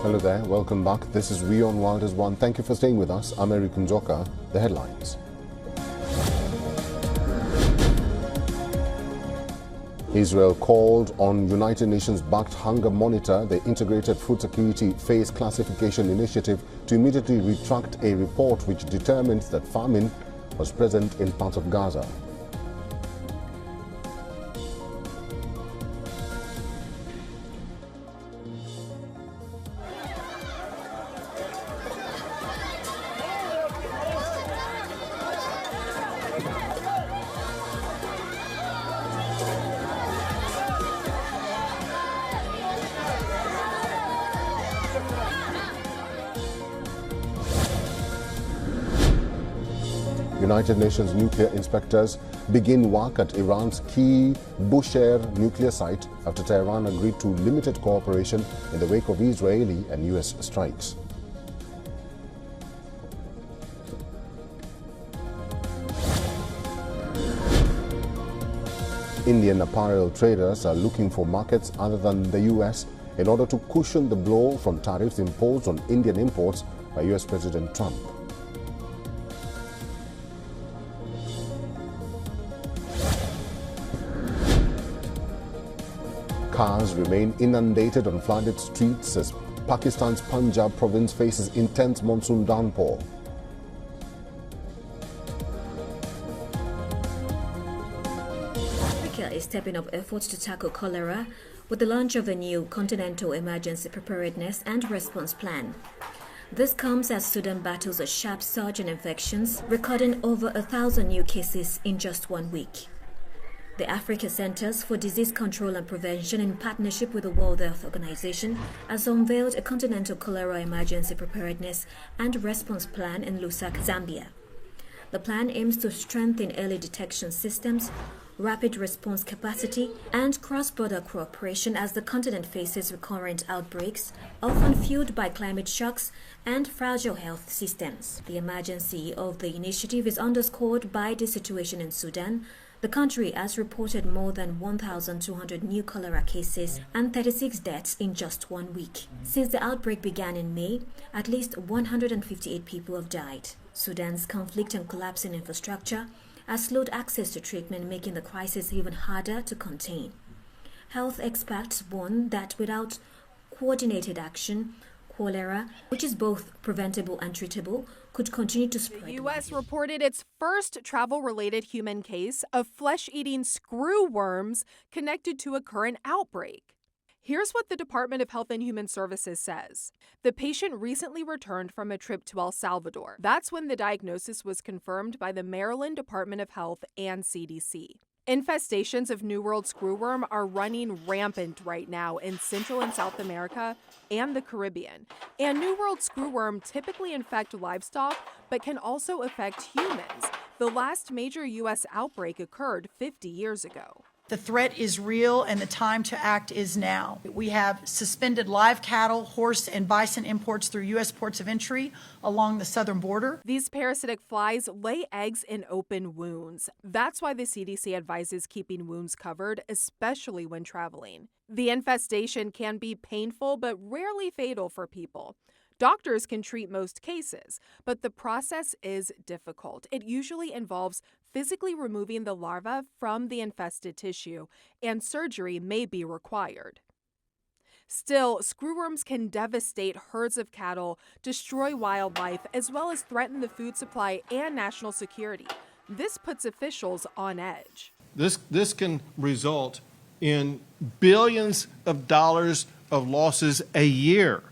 Hello there, welcome back. This is WION World is One. Thank you for staying with us. I'm Eric Njoka. The headlines. Israel called on United Nations-backed Hunger Monitor, the Integrated Food Security Phase Classification Initiative, to immediately retract a report which determined that famine was present in parts of Gaza. United Nations nuclear inspectors begin work at Iran's key Bushehr nuclear site after Tehran agreed to limited cooperation in the wake of Israeli and US strikes. Indian apparel traders are looking for markets other than the US in order to cushion the blow from tariffs imposed on Indian imports by US President Trump. Cars remain inundated on flooded streets as Pakistan's Punjab province faces intense monsoon downpour. Africa is stepping up efforts to tackle cholera with the launch of a new Continental Emergency Preparedness and Response Plan. This comes as Sudan battles a sharp surge in infections, recording over 1,000 new cases in just 1 week. The Africa Centers for Disease Control and Prevention, in partnership with the World Health Organization, has unveiled a Continental Cholera Emergency Preparedness and Response Plan in Lusaka, Zambia. The plan aims to strengthen early detection systems, rapid response capacity, and cross-border cooperation as the continent faces recurrent outbreaks, often fueled by climate shocks and fragile health systems. The emergency of the initiative is underscored by the situation in Sudan. The country has reported more than 1,200 new cholera cases and 36 deaths in just 1 week. Since the outbreak began in May, at least 158 people have died. Sudan's conflict and collapsing infrastructure has slowed access to treatment, making the crisis even harder to contain. Health experts warn that without coordinated action, cholera, which is both preventable and treatable, could continue to spread. The U.S. reported its first travel-related human case of flesh-eating screwworms connected to a current outbreak. Here's what the Department of Health and Human Services says. The patient recently returned from a trip to El Salvador. That's when the diagnosis was confirmed by the Maryland Department of Health and CDC. Infestations of New World screwworm are running rampant right now in Central and South America and the Caribbean. And New World screwworm typically infect livestock, but can also affect humans. The last major U.S. outbreak occurred 50 years ago. The threat is real and the time to act is now. We have suspended live cattle, horse, and bison imports through U.S. ports of entry along the southern border. These parasitic flies lay eggs in open wounds. That's why the CDC advises keeping wounds covered, especially when traveling. The infestation can be painful but rarely fatal for people. Doctors can treat most cases, but the process is difficult. It usually involves physically removing the larva from the infested tissue, and surgery may be required. Still, screwworms can devastate herds of cattle, destroy wildlife, as well as threaten the food supply and national security. This puts officials on edge. This can result in billions of dollars of losses a year.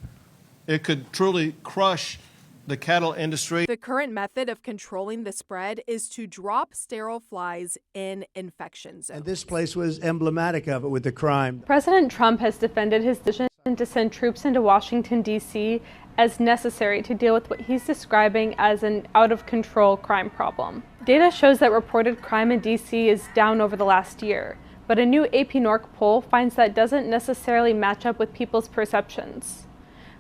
It could truly crush the cattle industry. The current method of controlling the spread is to drop sterile flies in infection zones. And this place was emblematic of it with the crime. President Trump has defended his decision to send troops into Washington, D.C. as necessary to deal with what he's describing as an out-of-control crime problem. Data shows that reported crime in D.C. is down over the last year, but a new AP NORC poll finds that doesn't necessarily match up with people's perceptions.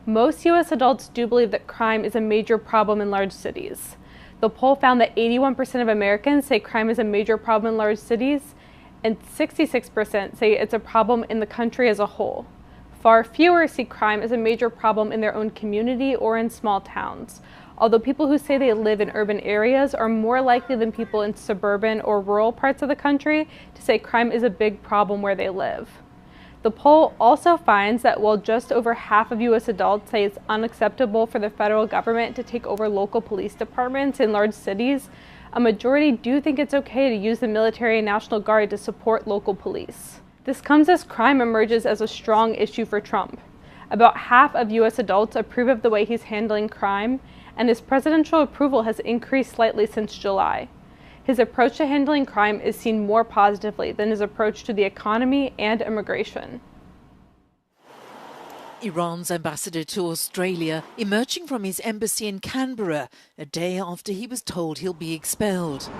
Most U.S. adults do believe that crime is a major problem in large cities. The poll found that 81% of Americans say crime is a major problem in large cities, and 66% say it's a problem in the country as a whole. Far fewer see crime as a major problem in their own community or in small towns, although people who say they live in urban areas are more likely than people in suburban or rural parts of the country to say crime is a big problem where they live. The poll also finds that while just over half of U.S. adults say it's unacceptable for the federal government to take over local police departments in large cities, a majority do think it's okay to use the military and National Guard to support local police. This comes as crime emerges as a strong issue for Trump. About half of U.S. adults approve of the way he's handling crime, and his presidential approval has increased slightly since July. His approach to handling crime is seen more positively than his approach to the economy and immigration. Iran's ambassador to Australia emerging from his embassy in Canberra a day after he was told he'll be expelled.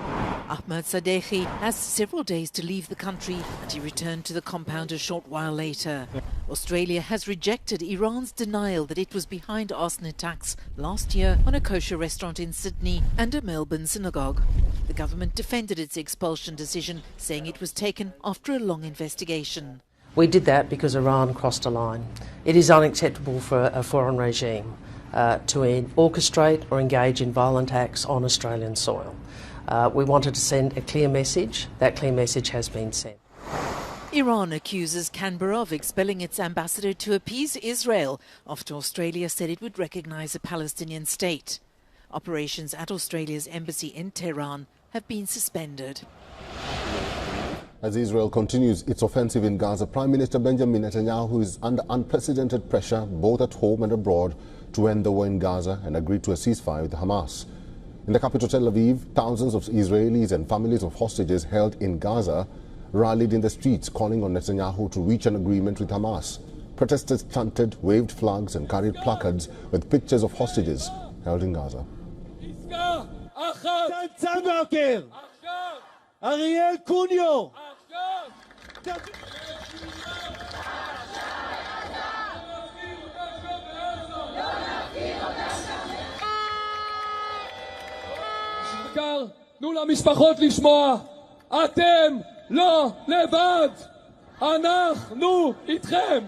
Ahmad Sadeghi has several days to leave the country and he returned to the compound a short while later. Australia has rejected Iran's denial that it was behind arson attacks last year on a kosher restaurant in Sydney and a Melbourne synagogue. The government defended its expulsion decision, saying it was taken after a long investigation. We did that because Iran crossed a line. It is unacceptable for a foreign regime to orchestrate or engage in violent acts on Australian soil. We wanted to send a clear message. That clear message has been sent. Iran accuses Canberra of expelling its ambassador to appease Israel after Australia said it would recognise a Palestinian state. Operations at Australia's embassy in Tehran have been suspended. As Israel continues its offensive in Gaza, Prime Minister Benjamin Netanyahu is under unprecedented pressure, both at home and abroad, to end the war in Gaza and agree to a ceasefire with Hamas. In the capital Tel Aviv, thousands of Israelis and families of hostages held in Gaza rallied in the streets, calling on Netanyahu to reach an agreement with Hamas. Protesters chanted, waved flags and carried placards with pictures of hostages held in Gaza. Ariel Cunio. תנו למשפחות לשמוע, אתם לא לבד, אנחנו איתכם.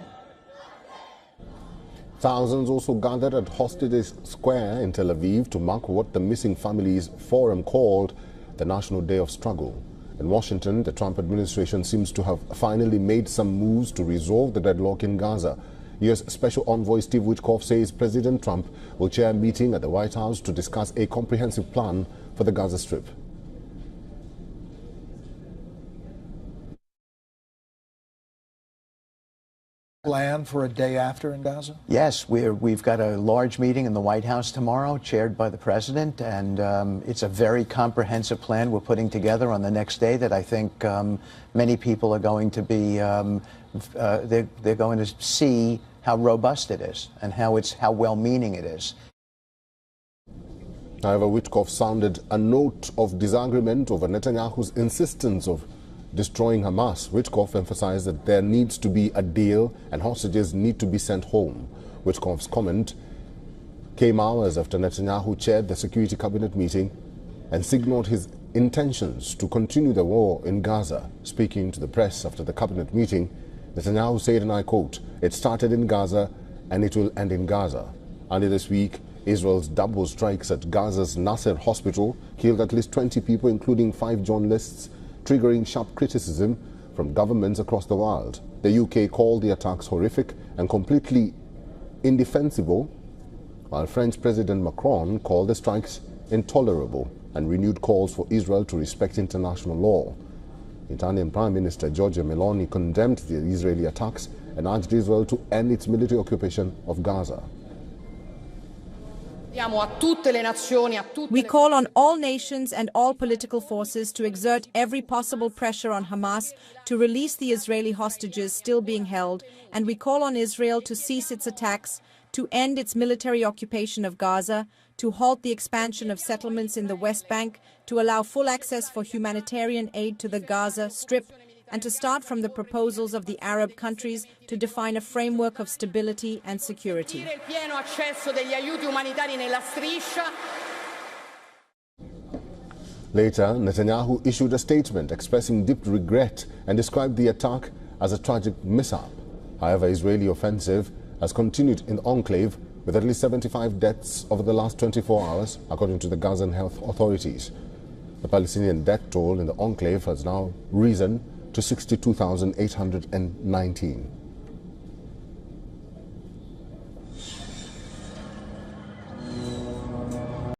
Thousands also gathered at Hostages Square in Tel Aviv to mark what the Missing Families Forum called the National Day of Struggle. In Washington, the Trump administration seems to have finally made some moves to resolve the deadlock in Gaza. U.S. Special Envoy Steve Witkoff says President Trump will chair a meeting at the White House to discuss a comprehensive plan for the Gaza Strip. Plan for a day after in Gaza? Yes, we've got a large meeting in the White House tomorrow, chaired by the President, and it's a very comprehensive plan we're putting together on the next day that I think many people are going to be, they're going to see how robust it is and how well-meaning it is. However, Witkoff sounded a note of disagreement over Netanyahu's insistence of destroying Hamas. Witkoff emphasized that there needs to be a deal and hostages need to be sent home. Witkoff's comment came hours after Netanyahu chaired the Security Cabinet meeting and signaled his intentions to continue the war in Gaza. Speaking to the press after the cabinet meeting, Netanyahu said, and I quote, "It started in Gaza and it will end in Gaza." Earlier this week, Israel's double strikes at Gaza's Nasser hospital killed at least 20 people, including 5 journalists, triggering sharp criticism from governments across the world. The UK called the attacks horrific and completely indefensible, while French President Macron called the strikes intolerable and renewed calls for Israel to respect international law. Italian Prime Minister Giorgia Meloni condemned the Israeli attacks and urged Israel to end its military occupation of Gaza. We call on all nations and all political forces to exert every possible pressure on Hamas to release the Israeli hostages still being held, and we call on Israel to cease its attacks, to end its military occupation of Gaza, to halt the expansion of settlements in the West Bank, to allow full access for humanitarian aid to the Gaza Strip, and to start from the proposals of the Arab countries to define a framework of stability and security. Later, Netanyahu issued a statement expressing deep regret and described the attack as a tragic mishap. However, Israeli offensive has continued in the enclave with at least 75 deaths over the last 24 hours, according to the Gazan health authorities. The Palestinian death toll in the enclave has now risen to 62,819.